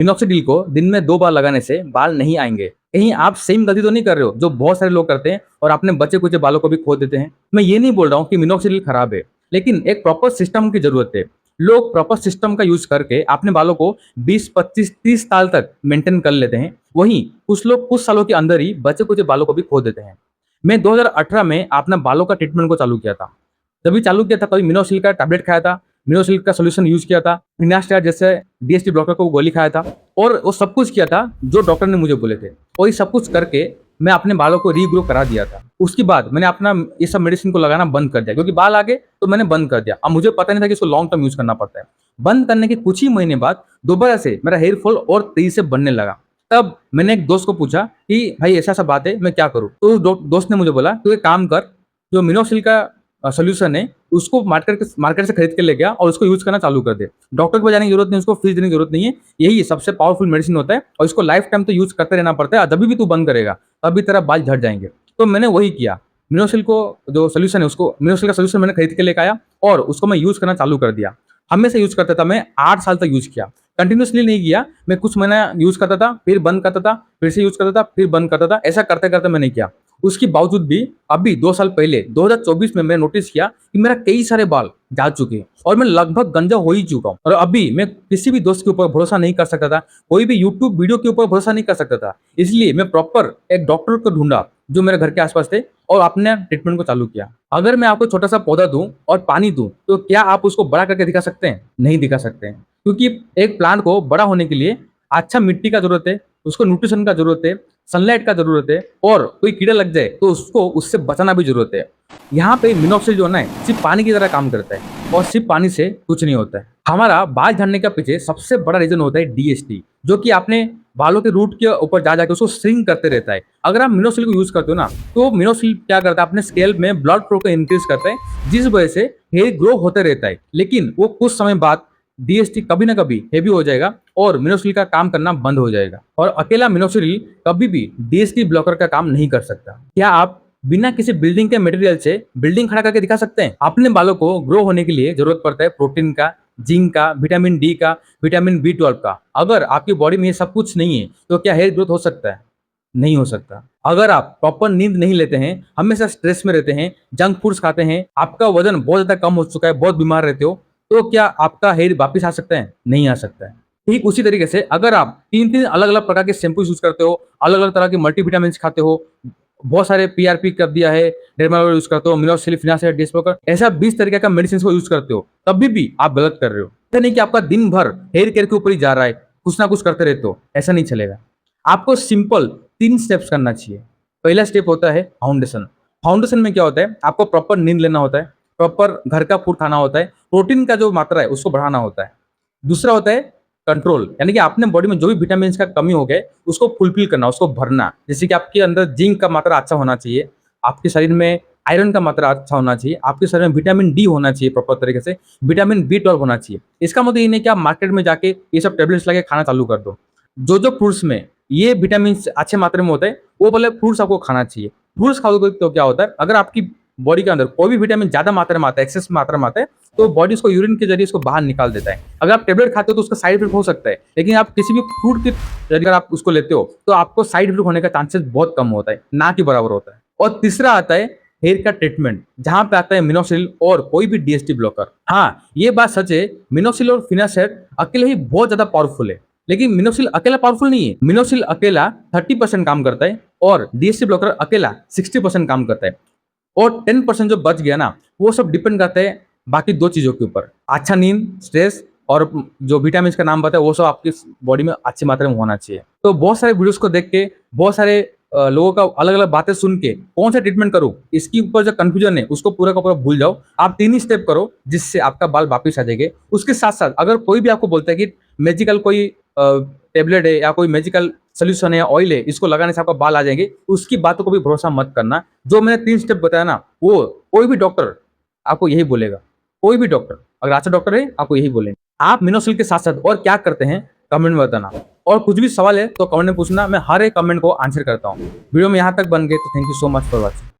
Minoxidil को दिन में 2 बार लगाने से बाल नहीं आएँगे। कहीं आप सेम गलती तो नहीं कर रहे हो, जो बहुत सारे लोग करते हैं और अपने बचे-कुचे बालों को भी खो देते हैं। मैं ये नहीं बोल रहा हूँ कि मिनोक्सिडिल खराब है, लेकिन एक प्रॉपर सिस्टम की ज़रूरत है। लोग प्रॉपर सिस्टम का यूज़ करके अपने बालों को 20, 25, 30 साल तक मेंटेन कर लेते हैं। वहीं कुछ लोग कुछ सालों के अंदर ही बचे-कुचे बालों को भी खो देते हैं। मैं 2018 में अपना बालों का ट्रीटमेंट को चालू किया था। तभी चालू किया था, तभी मिनोसिल का टैबलेट खाया था, मिनोसिल का सॉल्यूशन यूज़ किया था, फिनास्टेरा जैसे डीएचटी ब्लॉकर को गोली खाया था और वो सब कुछ किया था जो डॉक्टर ने मुझे बोले थे। और ये सब कुछ करके मैं अपने बालों को रीग्रो करा दिया था। उसके बाद मैंने अपना ये सब मेडिसिन को लगाना बंद कर दिया क्योंकि बाल आ गए तो मैंने बंद कर दिया। अब मुझे पता नहीं था कि इसको लॉन्ग टर्म यूज़ करना पड़ता है। बंद करने के कुछ ही महीने बाद दोबारा से मेरा हेयर फॉल और तेज़ी से बढ़ने लगा। तब मैंने एक दोस्त को पूछा कि भाई ऐसा-ऐसा बात है, मैं क्या करूँ? तो उस दोस्त ने मुझे बोला, "तू एक काम कर, जो मिनोसिल का सॉल्यूशन है, उसको मार्केट से खरीद के ले गया और उसको यूज़ करना चालू कर दे। डॉक्टर के पास जाने की ज़रूरत नहीं, उसको फीस देने की ज़रूरत नहीं है। यही सबसे पावरफुल मेडिसिन होता है और इसको लाइफ टाइम तो यूज़ करते रहना पड़ता है। जभी भी तू बंद करेगा, तभी तेरा बाल झड़ जाएँगे।" तो मैंने वही किया। मिनोसिल को जो सॉल्यूशन है, उसको मिनोसिल का सॉल्यूशन मैंने खरीद के लेके आया और उसको मैं यूज़ करना चालू कर दिया। हमेशा यूज़ करता था मैं, 8 साल तक यूज़ किया। कंटिन्यूअसली नहीं किया, मैं कुछ महीना यूज़ करता था, फिर बंद करता था, फिर से यूज़ करता था, फिर बंद करता था। ऐसा करते-करते मैंने किया। उसके बावजूद भी अभी 2 साल पहले 2024 में मैंने नोटिस किया कि मेरा कई सारे बाल जा चुके हैं और मैं लगभग गंजा हो ही चुका हूँ। और अभी मैं किसी भी दोस्त के ऊपर भरोसा नहीं कर सकता था, कोई भी यूट्यूब वीडियो के ऊपर भरोसा नहीं कर सकता था। इसलिए मैं प्रॉपर एक डॉक्टर को ढूँढा जो मेरे घर के आस-पास थे और अपने ट्रीटमेंट को चालू किया। अगर मैं आपको छोटा-सा पौधा दूँ और पानी दूँ, तो क्या आप उसको बड़ा करके दिखा सकते हैं? नहीं दिखा सकते हैं। क्योंकि एक प्लांट को बड़ा होने के लिए अच्छा मिट्टी का ज़रूरत है, उसको न्यूट्रिशन का ज़रूरत है, सनलाइट का ज़रूरत है और कोई कीड़ा लग जाए तो उसको उससे बचाना भी ज़रूरत है। यहाँ पे मिनोक्सिल जो है ना, सिर्फ़ पानी की तरह काम करता है और सिर्फ़ पानी से कुछ नहीं होता है। हमारा बाल झड़ने का पीछे सबसे बड़ा रीज़न होता है डीएचटी, जो कि आपने बालों के रूट के ऊपर जा जाके उसको श्रिंक करते रहता है। अगर आप मिनोक्सिल को यूज़ करते हो ना, तो मिनोक्सिल क्या करता है, अपने स्कैल्प में ब्लड फ्लो को इंक्रीज़ करता है, जिस वजह से हेयर ग्रो होते रहता है। लेकिन वो कुछ समय बाद डीएचटी कभी ना कभी हेवी हो जाएगा और मिनोक्सिल का काम करना बंद हो जाएगा और अकेला मिनोक्सिल कभी भी डीएचटी ब्लॉकर का काम नहीं कर सकता। क्या आप बिना किसी बिल्डिंग के मटेरियल से बिल्डिंग खड़ा करके दिखा सकते हैं? अपने बालों को ग्रो होने के लिए जरूरत पड़ता है प्रोटीन का, जिंक का, विटामिन डी का, विटामिन बी 12 का। अगर आपकी बॉडी में ये सब कुछ नहीं है तो क्या हेयर ग्रोथ हो सकता है? नहीं हो सकता। अगर आप प्रॉपर नींद नहीं लेते हैं, हमेशा स्ट्रेस में रहते हैं, जंक फूड्स खाते हैं, आपका वजन बहुत ज्यादा कम हो चुका है, बहुत बीमार रहते हो, तो क्या आपका हेयर वापिस आ सकता है? नहीं आ सकता है। ठीक उसी तरीके से अगर आप 3-3 अलग-अलग प्रकार के शैम्पूस यूज़ करते हो, अलग-अलग तरह के मल्टीविटामिन्स खाते हो, बहुत सारे पीआरपी कर दिया है, डेर्माकोल यूज़ करते हो, मिनोक्सिल, फिनास्टेरा, डिस्प्रोकर, ऐसा 20 तरीके का मेडिसिन्स को यूज़ करते हो, तभी भी आप गलत कर रहे हो। ऐसा नहीं कि आपका दिन भर हेयर केयर के ऊपर ही जा रहा है, कुछ ना कुछ करते रहते हो, ऐसा नहीं चलेगा। आपको सिंपल 3 स्टेप्स करना चाहिए। पहला स्टेप होता है फाउंडेशन। फाउंडेशन में क्या होता है, आपको प्रॉपर नींद लेना होता है, प्रॉपर घर का फूड खाना होता है, प्रोटीन का जो मात्रा है उसको बढ़ाना होता है। दूसरा होता है कंट्रोल, यानी कि आपने बॉडी में जो भी विटामिन्स का कमी हो गए उसको फुलफिल करना, उसको भरना। जैसे कि आपके अंदर जिंक का मात्रा अच्छा होना चाहिए, आपके शरीर में आयरन का मात्रा अच्छा होना चाहिए, आपके शरीर में विटामिन डी होना चाहिए प्रॉपर तरीके से, विटामिन बी 12 होना चाहिए। इसका मतलब ये नहीं कि आप मार्केट में जाके ये सब टेबलेट्स लाके खाना चालू कर दो। जो फ्रूट्स में ये विटामिन्स अच्छे मात्रा में होते हैं, वो वाले फ्रूट्स आपको खाना चाहिए। फ्रूट्स खाओगे तो क्या होता है, अगर आपकी बॉडी के अंदर कोई भी विटामिन ज़्यादा मात्रा में आता है, एक्सेस मात्रा में आता है, तो बॉडी उसको यूरिन के जरिए उसको बाहर निकाल देता है। अगर आप टेबलेट खाते हो तो उसका साइड इफेक्ट हो सकता है, लेकिन आप किसी भी फ्रूट के जरिए अगर आप उसको लेते हो, तो आपको साइड इफेक्ट होने का चांसेस बहुत कम होता है, ना कि बराबर होता है। और तीसरा आता है हेयर का ट्रीटमेंट, जहाँ पे आता है मिनोक्सिल और कोई भी डीएचटी ब्लॉकर। हाँ, ये बात सच है, मिनोक्सिल और फिनासेट अकेले ही बहुत ज़्यादा पावरफुल है, लेकिन मिनोक्सिल अकेला पावरफुल नहीं है। मिनोक्सिल अकेला 30% काम करता है और डीएचटी ब्लॉकर अकेला 60% काम करता है। और 10% जो बच गया ना, वो सब डिपेंड करता है बाकी 2 चीज़ों के ऊपर। अच्छा नींद, स्ट्रेस और जो विटामिन्स का नाम बताया वो सब आपकी बॉडी में अच्छी मात्रा में होना चाहिए। तो बहुत सारे वीडियोज़ को देख के, बहुत सारे लोगों का अलग-अलग बातें सुन के कौन सा ट्रीटमेंट करूँ, इसके ऊपर जो कन्फ्यूजन है उसको पूरा का पूरा भूल जाओ। आप 3 ही स्टेप करो जिससे आपका बाल वापिस आ जाएँगे। उसके साथ-साथ अगर कोई भी आपको बोलता है कि मैजिकल कोई टैबलेट है या कोई मैजिकल सॉल्यूशन है या ऑयल है, इसको लगाने से आपका बाल आ जाएँगे, उसकी बातों को भी भरोसा मत करना। जो मैंने 3 स्टेप बताया ना, वो कोई भी डॉक्टर आपको यही बोलेगा। कोई भी डॉक्टर, अगर अच्छा डॉक्टर है, आपको यही बोलेंगे। आप मिनोक्सिल के साथ-साथ और क्या करते हैं, कमेंट में बताना। और कुछ भी सवाल है तो कमेंट में पूछना, मैं हर एक कमेंट को आंसर करता हूँ। वीडियो में यहाँ तक बन गए तो thank you so much for watching.